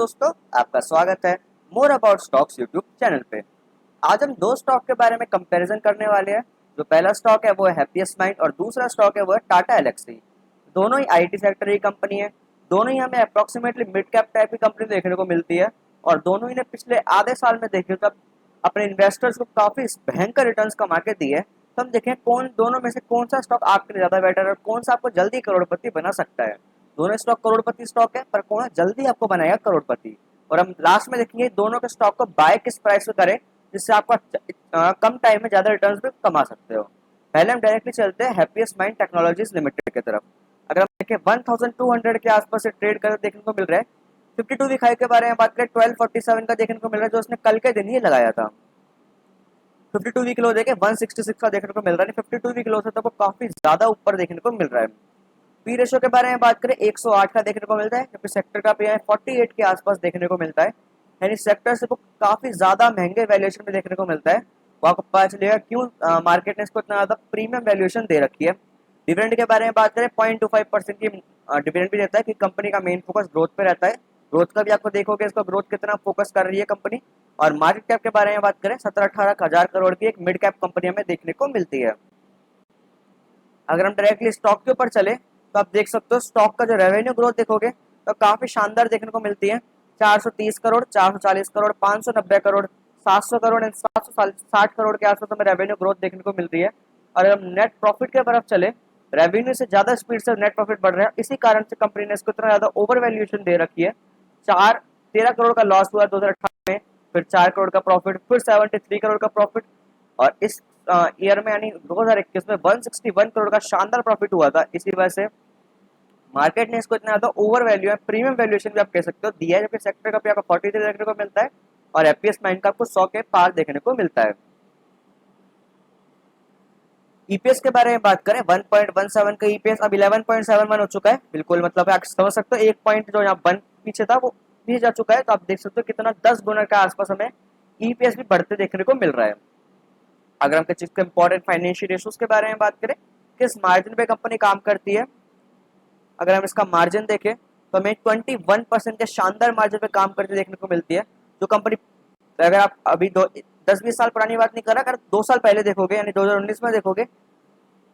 दोस्तों, आपका स्वागत है more about stocks YouTube channel पे। आज हम दो स्टॉक के बारे में कंपैरिजन करने वाले हैं। जो पहला स्टॉक है वो है हैप्पीएस्ट माइंड और दूसरा स्टॉक है वो है टाटा एलेक्सी। दोनों ही आईटी सेक्टर की कंपनी है। दोनों ही हमें अप्रोक्सीमेटली मिड कैप टाइप की कंपनी देखने को मिलती है और दोनों ही ने पिछले आधे साल में देखे तब अपने इन्वेस्टर्स को काफी भयंकर रिटर्न्स कमा के दिए। तो हम देखें कौन दोनों में से कौन सा स्टॉक आपके लिए ज्यादा बेटर है और कौन सा आपको जल्दी करोड़पति बना सकता है। दोनों स्टॉक करोड़पति स्टॉक है, पर कौन जल्दी आपको बनाएगा करोड़पति। और हम लास्ट में देखेंगे दोनों के स्टॉक को बाय किस प्राइस पे करें जिससे आप कम टाइम में ज्यादा रिटर्न्स भी कमा सकते हो। पहले हम डायरेक्टली चलते हैं हैप्पीएस्ट माइंड टेक्नोलॉजीज लिमिटेड की तरफ। अगर हम देखें 1200 के आसपास से ट्रेड कर देखने को मिल रहा है। 52 वीक हाई के बारे में बात करें 1247 का देखने को मिल रहा है जो उसने कल के दिन ही लगाया था। 52 वीक लो देखे 166 का देखने को मिल रहा है। 52 वीक लो से तो काफी ज्यादा ऊपर देखने को मिल रहा है। पी रेशो के बारे में बात करें 108 का देखने को मिलता है, जबकि सेक्टर का पी 48 के आसपास देखने को मिलता है। यानी सेक्टर से काफी ज्यादा महंगे वैल्यूएशन में देखने को मिलता है। वो आपको पता चलेगा क्यों मार्केट ने इसको इतना ज्यादा प्रीमियम वैल्यूएशन दे रखी है। डिविडेंड के बारे में बात करें 0.25% की डिविडेंड भी देता है कि कंपनी का मेन फोकस ग्रोथ पे रहता है। ग्रोथ का भी आपको देखोगे इसका ग्रोथ कितना फोकस कर रही है कंपनी। और मार्केट कैप के बारे में बात करें 17-18 हजार करोड़ की एक मिड कैप कंपनी हमें देखने को मिलती है। अगर हम डायरेक्टली स्टॉक के ऊपर चले तो आप देख सकते हो स्टॉक का जो रेवेन्यू ग्रोथ देखोगे तो काफी शानदार देखने को मिलती है। 430 करोड़, 440 करोड़, 590 करोड़, 700 करोड़ एंड 760 करोड़ के आसपास हमें रेवेन्यू ग्रोथ देखने को मिल रही है। और अगर हम नेट प्रॉफिट की तरफ चले, रेवेन्यू से ज्यादा स्पीड से नेट प्रॉफिट बढ़ रहा है। इसी कारण से कंपनी ने इसको इतना ज्यादा ओवर वैल्यूएशन दे रखी है। 13 करोड़ का लॉस हुआ 2018 में, फिर 4 करोड़ का प्रॉफिट, फिर 73 करोड़ का प्रॉफिट। और इस ईयर में यानी 2021 में 161 करोड़ का शानदार प्रॉफिट हुआ था। इसी वजह से मार्केट ने इसको इतना ज्यादा ओवर वैल्यू है, प्रीमियम वैल्यूएशन भी आप कह सकते हो दिया है, जबकि सेक्टर का भी आपको 43 देखने को मिलता है और एफपीएस माइंड का आपको 100 के पार देखने को मिलता है। ईपीएस के बारे में बात करें 1.17 का ईपीएस अब 11.71 हो चुका है। बिल्कुल मतलब आप समझ सकते हो एक पॉइंट जो यहाँ 1 पीछे था वो भी जा चुका है। तो आप देख सकते हो कितना 10 गुना के आसपास हमें ईपीएस भी बढ़ते देखने को मिल रहा है। अगर हम किसी इंपॉर्टेंट फाइनेंशियल रेशोज के बारे में बात करें, किस मार्जिन पे कंपनी काम करती है, अगर हम इसका मार्जिन देखें तो हमें 21% के शानदार मार्जिन पे काम करते देखने को मिलती है। जो कंपनी अगर आप अभी 10-20 साल पुरानी बात नहीं कर रहा, अगर 2 साल पहले देखोगे यानी 2019 में देखोगे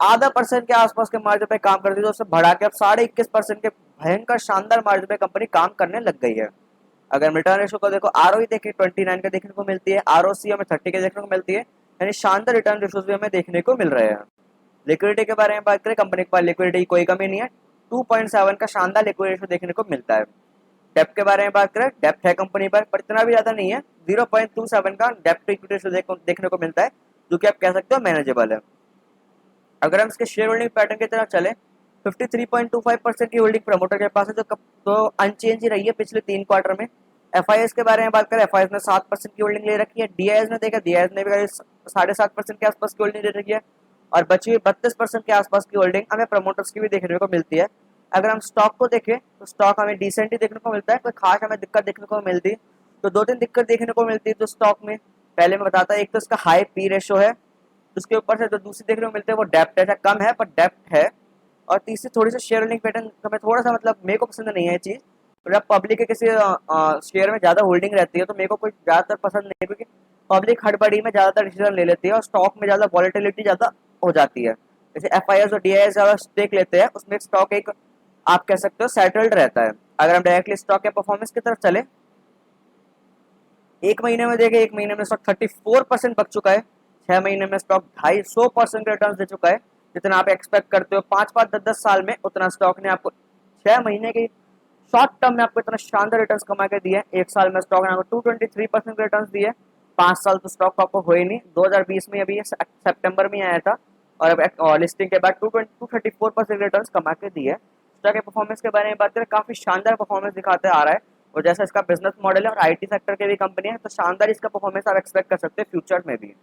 आधा परसेंट के आसपास के मार्जिन पे काम करती थी, उससे बढ़ा के अब 21.5% के भयंकर शानदार मार्जिन पे कंपनी काम करने लग गई है। अगर हम रिटर्न रेशो को देखो, आरओई देखिए 29 का देखने को मिलती है, आरओसी हमें 30 के देखने को मिलती है। यानी शानदार रिटर्न रेशोज भी हमें देखने को मिल रहे हैं। लिक्विडिटी के बारे में बात करें, कंपनी के पास लिक्विडिटी की कोई कमी नहीं है। 2.7 का शानदार लिक्विडिटी रेशो देखने को मिलता है। डेप्थ के बारे में बात करें, डेप्थ है कंपनी पर इतना भी ज्यादा नहीं है। 0.27 का डेप्थ इक्विटी रेशो देखने को मिलता है, जो कि आप कह सकते हो मैनेजेबल है। अगर हम इसके शेयर होल्डिंग पैटर्न की तरफ चले, 53.25% की होल्डिंग प्रमोटर के पास है, तो अनचेंज ही रही है पिछले 3 क्वार्टर में। एफआईएस के बारे में बात करें, एफआईएस ने 7% की होल्डिंग ले रखी है। डीआईएस ने देखा, डीआईएस ने भी 7.5% के आसपास की होल्डिंग ले रखी है। और बची हुई 32% के आसपास की होल्डिंग हमें प्रमोटर्स की भी देखने को मिलती है। अगर हम स्टॉक को देखें तो स्टॉक हमें डिसेंट ही देखने को मिलता है, कोई खास हमें दिक्कत देखने को मिलती। तो 2-3 दिक्कत देखने को मिलती है जो स्टॉक में, पहले मैं बताता हूँ। एक तो इसका हाई पी रेशो है, उसके ऊपर से जो दूसरी देखने को मिलते हैं वो डेप्थ है, कम है पर डेप्थ है। और तीसरी थोड़ी सी शेयर होल्डिंग पैटर्न हमें थोड़ा सा मतलब मेरे को पसंद नहीं है ये चीज़। तो जब पब्लिक के किसी शेयर में ज़्यादा होल्डिंग रहती है तो मेरे को कोई ज़्यादातर पसंद नहीं है, क्योंकि पब्लिक हड़बड़ी में ज़्यादातर डिसीजन ले लेती है और स्टॉक में ज़्यादा वॉलेटिलिटी ज़्यादा हो जाती है। जैसे एफआईएस और डीआईएस ज़्यादा स्टेक लेते हैं, उसमें स्टॉक एक आप कह सकते हो सेटल्ड रहता है। अगर हम डायरेक्टली स्टॉक के परफॉर्मेंस की तरफ चले, एक महीने में देखे, एक महीने में स्टॉक 34% बच चुका है। 6 महीने में स्टॉक 250% रिटर्न दे चुका है, जितना आप एक्सपेक्ट करते हो 5-5, 10-10 साल में उतना स्टॉक ने आपको 6 महीने की शॉर्ट टर्म में आपको इतना शानदार रिटर्न कमा के दिए। एक साल में स्टॉक ने आपको 223% रिटर्न दिए। 5 साल तो स्टॉक आपको हुए नहीं, 2020 में अभी सितंबर में आया था और अब लिस्टिंग के बाद 234% रिटर्न कमा के दिए। स्टॉक के परफॉर्मेंस के बारे में बात करें, काफी शानदार परफॉर्मेंस दिखाते आ रहा है। और जैसा इसका बिजनेस मॉडल है और आईटी सेक्टर की भी कंपनी है, तो शानदार इसका परफॉर्मेंस आप एक्सपेक्ट कर सकते हैं फ्यूचर में भी।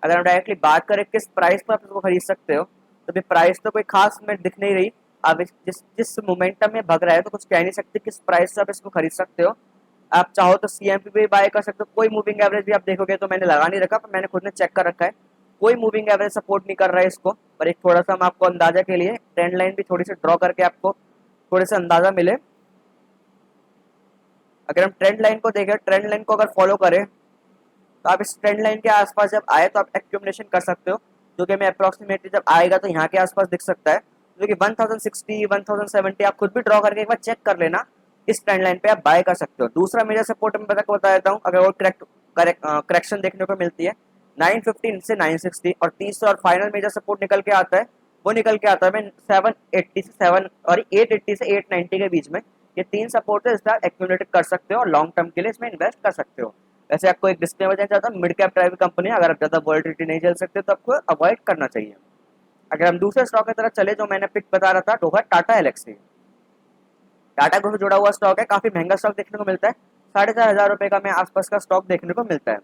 अगर हम डायरेक्टली बात करें किस प्राइस पर आप इसको खरीद सकते हो, तो भी प्राइस तो कोई खास में दिख नहीं रही। आप जिस जिस मोमेंटम में भग रहा है तो कुछ कह नहीं सकते किस प्राइस से आप इसको खरीद सकते हो। आप चाहो तो सीएमपी भी बाय कर सकते हो। कोई मूविंग एवरेज भी आप देखोगे, तो मैंने लगा नहीं रखा पर मैंने खुद ने चेक कर रखा है, कोई मूविंग एवरेज सपोर्ट नहीं कर रहा है इसको। पर एक थोड़ा सा हम आपको अंदाजा के लिए ट्रेंड लाइन भी थोड़ी सी ड्रॉ करके आपको थोड़े से अंदाजा मिले। अगर हम ट्रेंड लाइन को देखें, ट्रेंड लाइन को अगर फॉलो करें तो आप इस ट्रेंड लाइन के आसपास जब आए तो आप एक्यूमुलेशन कर सकते हो, जो कि हमें अप्रोक्सीमेटली जब आएगा तो यहाँ के आसपास दिख सकता है, जो कि 1060 1070 आप खुद भी ड्रॉ करके एक बार चेक कर लेना, इस ट्रेंड लाइन पे आप बाय कर सकते हो। दूसरा मेजर सपोर्ट मैं बता देता हूँ, अगर वो करेक्शन देखने को मिलती है 915 से 960, और तीसरा और फाइनल मेजर सपोर्ट निकल के आता है, वो निकल के आता है 780 से 7 और 880 से 890 के बीच में। ये तीन सपोर्ट है, इसका एक्यूमुलेट कर सकते हो और लॉन्ग टर्म के लिए इसमें इन्वेस्ट कर सकते हो। वैसे आपको एक डिस्क्लेमर देना चाहता हूँ, मिड कैप ड्राइव कंपनी, अगर आप ज़्यादा वॉलिटिलिटी नहीं झेल सकते तो आपको अवॉइड करना चाहिए। अगर हम दूसरे स्टॉक की तरफ चले, जो मैंने पिक बता रहा था, तो है टाटा एलेक्सी। टाटा ग्रुप से जुड़ा हुआ स्टॉक है, काफी महंगा स्टॉक देखने को मिलता है, 4,500 रुपए का में आसपास का स्टॉक देखने को मिलता है।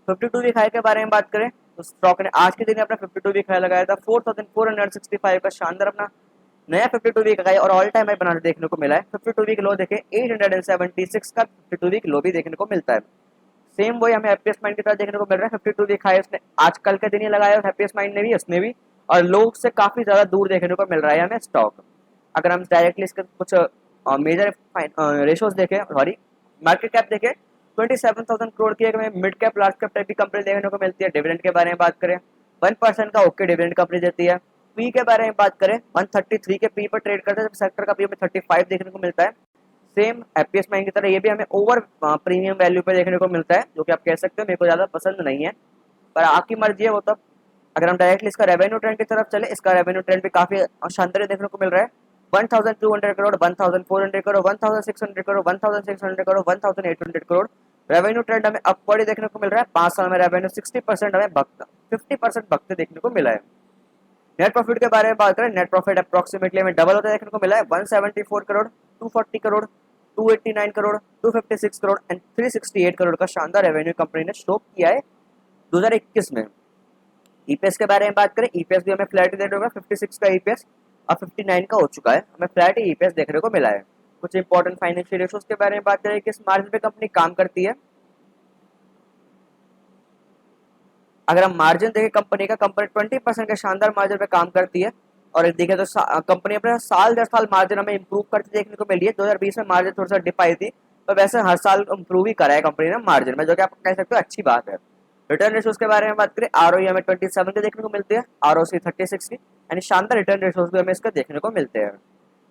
52 वीक हाई के बारे में बात करें तो स्टॉक ने आज के दिन अपना 52 वीक हाई लगाया था 4,465 का शानदार अपना नया 52 वीक हाई और ऑल टाइम हाई बनाने देखने को मिला है। 52 वीक लो देखे 876 का 52 वीक लो भी देखने को मिलता है। सेम वही हमें हैप्पीएस्ट माइंड की तरह देखने को मिल रहा है, 52 वीक हाई उसने आज कल के दिन ही लगाया, हैप्पीएस्ट माइंड ने भी, उसने भी, और लोग से काफी ज्यादा दूर देखने को मिल रहा है हमें स्टॉक। अगर हम डायरेक्टली इसके कुछ मेजर रेशोज देखें, सॉरी मार्केट कैप देखें, 27,000 करोड़ की हमें mid cap large cap type की कंपनी देखने को मिलती है। डिविडेंड के बारे में बात करें, 1% का ओके डिविडेंड कंपनी देती है। पी के बारे में बात करें, 133 के पी पर ट्रेड करते हैं, सेक्टर का पी हमें 35 देखने को मिलता है। सेम एपीएस माइन की तरह ये भी हमें ओवर प्रीमियम वैल्यू पे देखने को मिलता है, जो कि आप कह सकते हो मेरे को ज़्यादा पसंद नहीं है, पर आपकी मर्जी है वो तब। अगर हम डायरेक्टली इसका रेवेन्यू ट्रेंड की तरफ चले, इसका रेवेन्यू ट्रेंड भी काफी शानदार देखने को मिल रहा है। 1,200 करोड़, 1,400 करोड़, 1,600 करोड़, 1,600 करोड़, 1,800 करोड़ रेवेन्यू ट्रेंड हमें अपवर्ड देखने को मिल रहा है। 5 साल में रेवेन्यू 60% हमें 50% भगते देखने को मिला है। नेट प्रॉफिट के बारे में बात करें, नेट प्रॉफिट अप्रोक्सीमेटली हमें डबल होता देखने को मिला है। 174 करोड़, 240 करोड़, 289 करोड़, 256 करोड़ एंड 368 करोड़ का शानदार रेवेन्यू कंपनी ने शो किया है 2021 में। ईपीएस के बारे में बात करें, ईपीएस भी हमें फ्लैट देखने को, 56 का ईपीएस और 59 का हो चुका है, हमें फ्लैट ईपीएस देखने को मिला है। कुछ इंपॉर्टेंट फाइनेंशियल रेशोज के बारे में बात करें, किस मार्जिन पे कंपनी काम करती है। अगर हम मार्जिन देखें कंपनी का, कंपनी 20% के शानदार मार्जिन पे काम करती है, और देखें तो कंपनी अपने साल दर साल मार्जिन हमें इंप्रूव करती देखने को मिली है। 2020 में मार्जिन थोड़ा सा डिप आई थी, तो वैसे हर साल इंप्रूव ही करा है कंपनी ने मार्जिन में, जो कि आप कह सकते हो अच्छी बात है। रिटर्न रेशोज के बारे में बात करें, आरओई हमें 27 के देखने को मिलती है, आरओसी 36 की, यानी शानदार रिटर्न रेशोज भी हमें इसके देखने को मिलते हैं।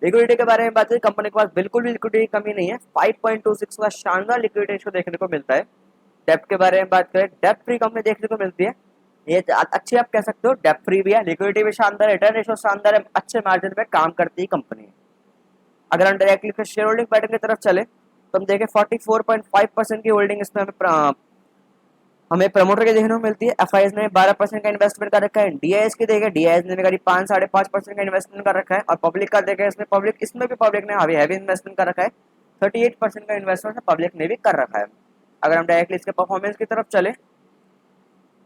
लिक्विडिटी के बारे में बात करें, कंपनी के पास बिल्कुल भी लिक्विडिटी की कमी नहीं है, 5.26 का शानदार लिक्विडिटी रेशो देखने को मिलता है। डेप्ट के बारे में बात करें, डेप्ट फ्री कंपनी देखने को मिलती है, ये अच्छी आप कह सकते हो, डेप्ट फ्री भी है, लिक्विडिटी भी शानदार है, रिटर्न रेशो शानदार है, अच्छे मार्जिन पे काम करती है कंपनी। अगर हम डायरेक्टली फिर शेयर होल्डिंग पैटर्न की तरफ चले तो हम देखें 44.5% की होल्डिंग इसमें हमें प्रमोटर के देखने को मिलती है। एफआईएस ने 12% का इन्वेस्टमेंट कर रखा है। डीआईएस की देखें, डीआईएस ने भी करीब 5-5.5% का इन्वेस्टमेंट कर रखा है, और पब्लिक का देखें इसमें भी पब्लिक ने हैवी इन्वेस्टमेंट कर रखा है, 38% का इन्वेस्टमेंट पब्लिक ने भी कर रखा है। अगर हम डायरेक्टली इसके परफॉर्मेंस की तरफ चले,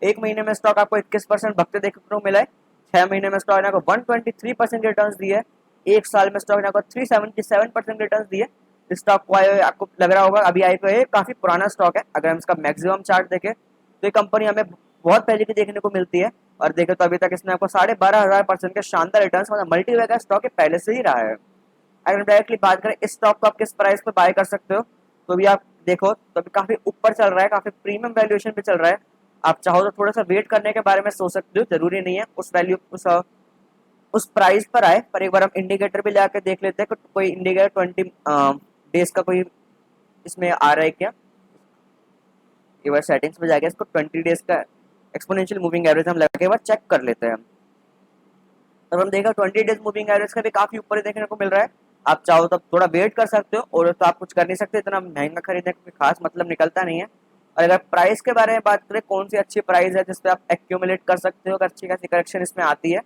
एक महीने में स्टॉक आपको 21% भगते देखने को मिला है, 6 महीने में स्टॉक ने आपको 123% रिटर्न दिए है, एक साल में स्टॉक ने आपको 377% रिटर्न दिए। इस स्टॉक को आए आपको लग रहा होगा अभी आई को काफी पुराना स्टॉक है। अगर हम इसका मैक्सिमम चार्ट देखें तो ये कंपनी हमें बहुत पहले की देखने को मिलती है, और देखें तो अभी तक इसने आपको 12,500% के शानदार रिटर्न, मतलब मल्टीबैग का स्टॉक पहले से ही रहा है। अगर हम डायरेक्टली बात करें इस स्टॉक को आप किस प्राइस पे बाय कर सकते हो, तो भी आप देखो तो अभी काफी ऊपर चल रहा है, काफी प्रीमियम वैल्यूएशन पे चल रहा है। आप चाहो तो थोड़ा सा वेट करने के बारे में सोच सकते हो, जरूरी नहीं है उस वैल्यू उस प्राइस पर आए, पर एक बार हम इंडिकेटर भी जाके देख लेते हैं कि कोई इंडिकेटर 20 डेज का कोई इसमें आ रहा है क्या। एक बार सेटिंग्स में जाके इसको 20 डेज का एक्सपोनेंशियल मूविंग एवरेज हम लगा के एक बार चेक कर लेते हैं। तब हम देखा 20 डेज मूविंग एवरेज का भी काफी ऊपर देखने को मिल रहा है। आप चाहो तो थोड़ा वेट कर सकते हो, और तो आप कुछ कर नहीं सकते, इतना महंगा खरीदने का खास मतलब निकलता नहीं है। और अगर प्राइस के बारे में बात करें, कौन सी अच्छी प्राइस है जिसपे आप एक्यूमुलेट कर सकते हो, अगर अच्छी खासी करेक्शन इसमें आती है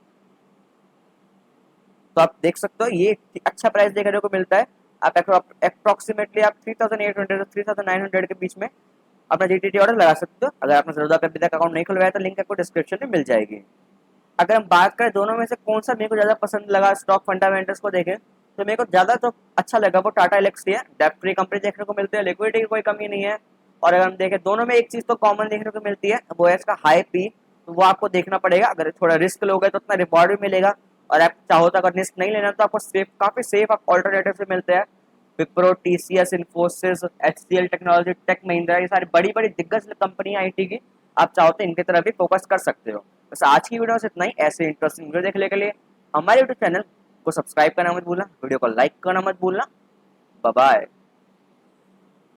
तो आप देख सकते हो ये अच्छा प्राइस देखने को मिलता है। आप अप्रोक्सीमेटली आप 3,800 से 3,900 के बीच में अपना जीटीटी ऑर्डर लगा सकते हो। अगर आपने ज़रूरत अभी तक अकाउंट नहीं खुलवाया तो लिंक आपको डिस्क्रिप्शन में मिल जाएगी। अगर हम बात करें दोनों में से कौन सा मेरे को ज़्यादा पसंद लगा स्टॉक फंडामेंटल्स को देखें, तो मेरे को ज़्यादा तो अच्छा लगा वो टाटा एलेक्सी है। डेप्ट फ्री कंपनी देखने को मिलती है, लिक्विडिटी की कोई कमी नहीं है, और अगर हम देखें दोनों में एक चीज़ तो कॉमन देखने को मिलती है, वो है इसका हाई पी। तो वो आपको देखना पड़ेगा, अगर थोड़ा रिस्क लोगे तो उतना रिवॉर्ड भी मिलेगा, और आप चाहो तो अगर रिस्क नहीं लेना तो आपको सेफ काफ़ी सेफ आप ऑल्टरनेटिव से मिलते हैं। विप्रो, टीसीएस, इन्फोसिस, एचसीएल टेक्नोलॉजी, टेक महिंद्रा, ये सारी बड़ी बड़ी दिग्गज कंपनियां आईटी की, आप चाहो तो इनकी तरफ भी फोकस कर सकते हो। बस आज की वीडियो से इतना ही। ऐसे इंटरेस्टिंग वीडियो देखने के लिए हमारे यूट्यूब चैनल को सब्सक्राइब करना मत भूलना, वीडियो को लाइक करना मत भूलना। Bye bye.